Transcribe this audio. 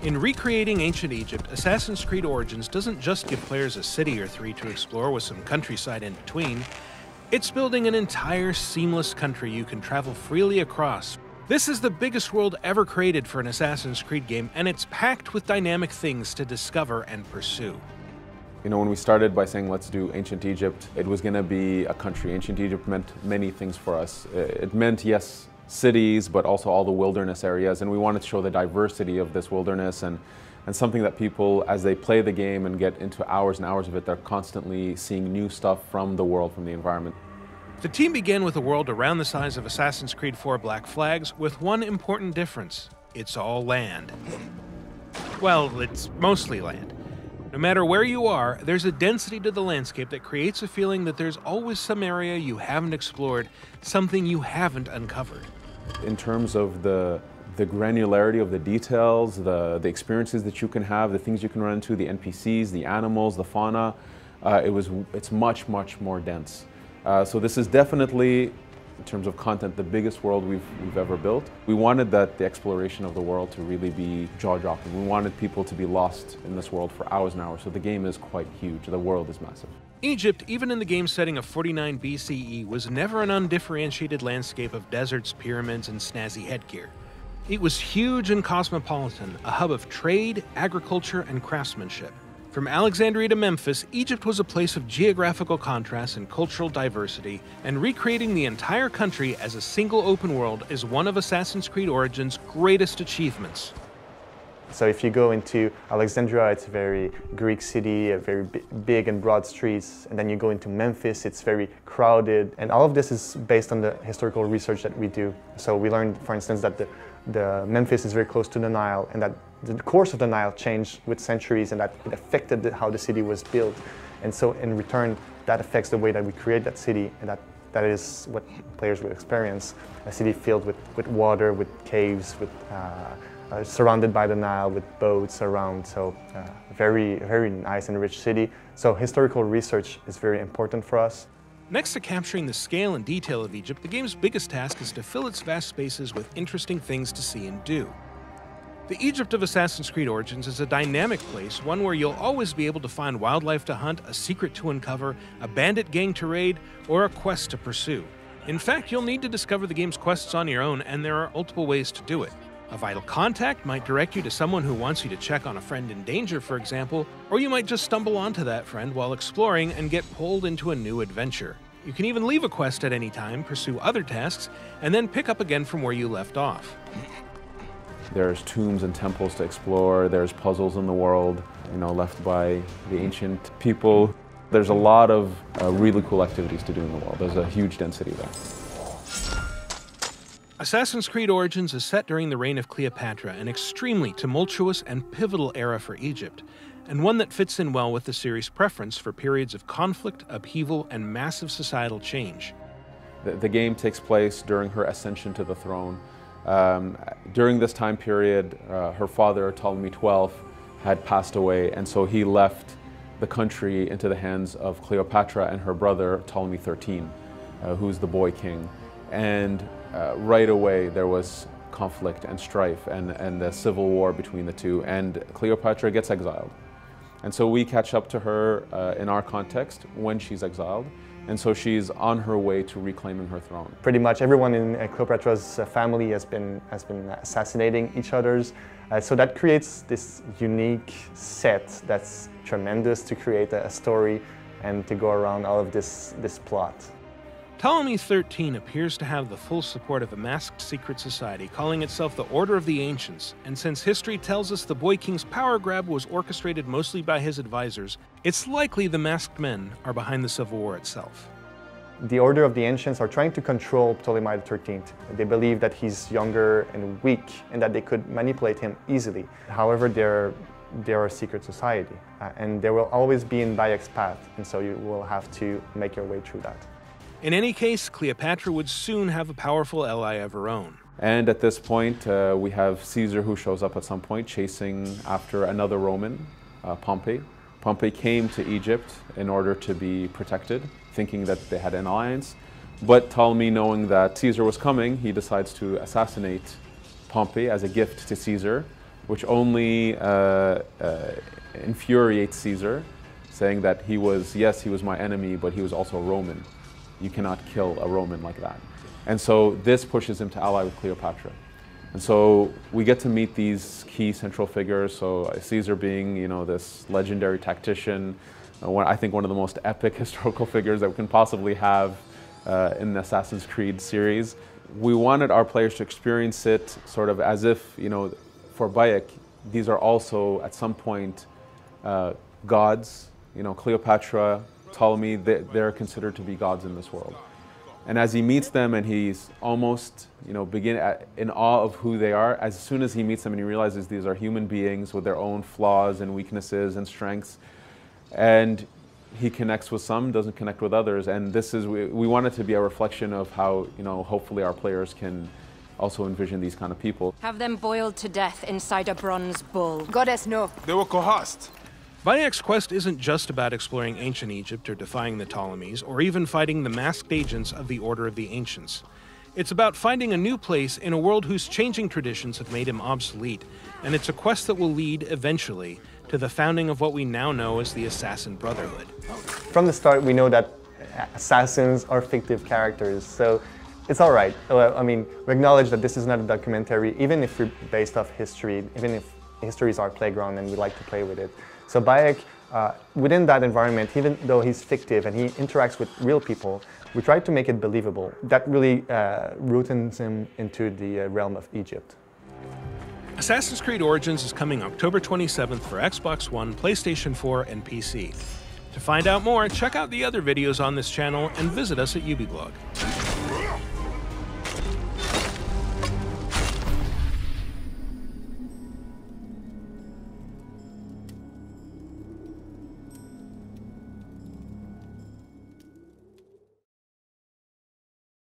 In recreating ancient Egypt, Assassin's Creed Origins doesn't just give players a city or three to explore with some countryside in between. It's building an entire seamless country you can travel freely across. This is the biggest world ever created for an Assassin's Creed game, and it's packed with dynamic things to discover and pursue. You know, when we started by saying let's do ancient Egypt, it was going to be a country. Ancient Egypt meant many things for us. It meant, yes, cities, but also all the wilderness areas, and we wanted to show the diversity of this wilderness and something that people, as they play the game and get into hours and hours of it, they're constantly seeing new stuff from the world, from the environment. The team began with a world around the size of Assassin's Creed 4 Black Flags, with one important difference: it's all land. Well, it's mostly land. No matter where you are, there's a density to the landscape that creates a feeling that there's always some area you haven't explored, something you haven't uncovered. In terms of the granularity of the details, the experiences that you can have, the things you can run into, the NPCs, the animals, the fauna, it's much, much more dense. So this is definitely, in terms of content, the biggest world we've ever built. We wanted the exploration of the world to really be jaw-dropping. We wanted people to be lost in this world for hours and hours, so the game is quite huge. The world is massive. Egypt, even in the game setting of 49 BCE, was never an undifferentiated landscape of deserts, pyramids, and snazzy headgear. It was huge and cosmopolitan, a hub of trade, agriculture, and craftsmanship. From Alexandria to Memphis, Egypt was a place of geographical contrast and cultural diversity, and recreating the entire country as a single open world is one of Assassin's Creed Origins' greatest achievements. So if you go into Alexandria, it's a very Greek city, a very big and broad streets. And then you go into Memphis, it's very crowded. And all of this is based on the historical research that we do. So we learned, for instance, that the Memphis is very close to the Nile, and that the course of the Nile changed with centuries, and that it affected how the city was built. And so in return, that affects the way that we create that city, and that is what players will experience. A city filled with water, with caves, with surrounded by the Nile, with boats around. So very, very nice and rich city. So historical research is very important for us. Next to capturing the scale and detail of Egypt, the game's biggest task is to fill its vast spaces with interesting things to see and do. The Egypt of Assassin's Creed Origins is a dynamic place, one where you'll always be able to find wildlife to hunt, a secret to uncover, a bandit gang to raid, or a quest to pursue. In fact, you'll need to discover the game's quests on your own, and there are multiple ways to do it. A vital contact might direct you to someone who wants you to check on a friend in danger, for example, or you might just stumble onto that friend while exploring and get pulled into a new adventure. You can even leave a quest at any time, pursue other tasks, and then pick up again from where you left off. There's tombs and temples to explore, there's puzzles in the world, left by the ancient people. There's a lot of really cool activities to do in the world. There's a huge density there. Assassin's Creed Origins is set during the reign of Cleopatra, an extremely tumultuous and pivotal era for Egypt, and one that fits in well with the series' preference for periods of conflict, upheaval, and massive societal change. The game takes place during her ascension to the throne. During this time period, her father, Ptolemy XII, had passed away, and so he left the country into the hands of Cleopatra and her brother, Ptolemy XIII, who's the boy king. And right away there was conflict and strife and a civil war between the two, and Cleopatra gets exiled. And so we catch up to her in our context when she's exiled, and so she's on her way to reclaiming her throne. Pretty much everyone in Cleopatra's family has been assassinating each other's, so that creates this unique set that's tremendous to create a story and to go around all of this plot. Ptolemy XIII appears to have the full support of a masked secret society calling itself the Order of the Ancients, and since history tells us the Boy King's power grab was orchestrated mostly by his advisors, it's likely the masked men are behind the civil war itself. The Order of the Ancients are trying to control Ptolemy XIII. They believe that he's younger and weak and that they could manipulate him easily. However, they're a secret society, and they will always be in Bayek's path, and so you will have to make your way through that. In any case, Cleopatra would soon have a powerful ally of her own. And at this point, we have Caesar, who shows up at some point chasing after another Roman, Pompey. Pompey came to Egypt in order to be protected, thinking that they had an alliance. But Ptolemy, knowing that Caesar was coming, he decides to assassinate Pompey as a gift to Caesar. which only infuriates Caesar, saying that he was my enemy, but he was also Roman. You cannot kill a Roman like that. And so this pushes him to ally with Cleopatra. And so we get to meet these key central figures. So Caesar being, this legendary tactician, I think one of the most epic historical figures that we can possibly have in the Assassin's Creed series. We wanted our players to experience it sort of as if, for Bayek, these are also at some point gods. Cleopatra, Ptolemy, they're considered to be gods in this world. And as he meets them and he's almost, in awe of who they are, as soon as he meets them and he realizes these are human beings with their own flaws and weaknesses and strengths, and he connects with some, doesn't connect with others. And this is, we want it to be a reflection of how, hopefully our players can also envision these kind of people. Have them boiled to death inside a bronze bull. Goddess, no. They were coerced. Bayek's quest isn't just about exploring ancient Egypt or defying the Ptolemies, or even fighting the masked agents of the Order of the Ancients. It's about finding a new place in a world whose changing traditions have made him obsolete, and it's a quest that will lead, eventually, to the founding of what we now know as the Assassin Brotherhood. From the start, we know that assassins are fictive characters, so it's all right. We acknowledge that this is not a documentary, even if we're based off history, even if history is our playground and we like to play with it. So Bayek, within that environment, even though he's fictive and he interacts with real people, we tried to make it believable. That really roots him into the realm of Egypt. Assassin's Creed Origins is coming October 27th for Xbox One, PlayStation 4, and PC. To find out more, check out the other videos on this channel and visit us at Ubiblog.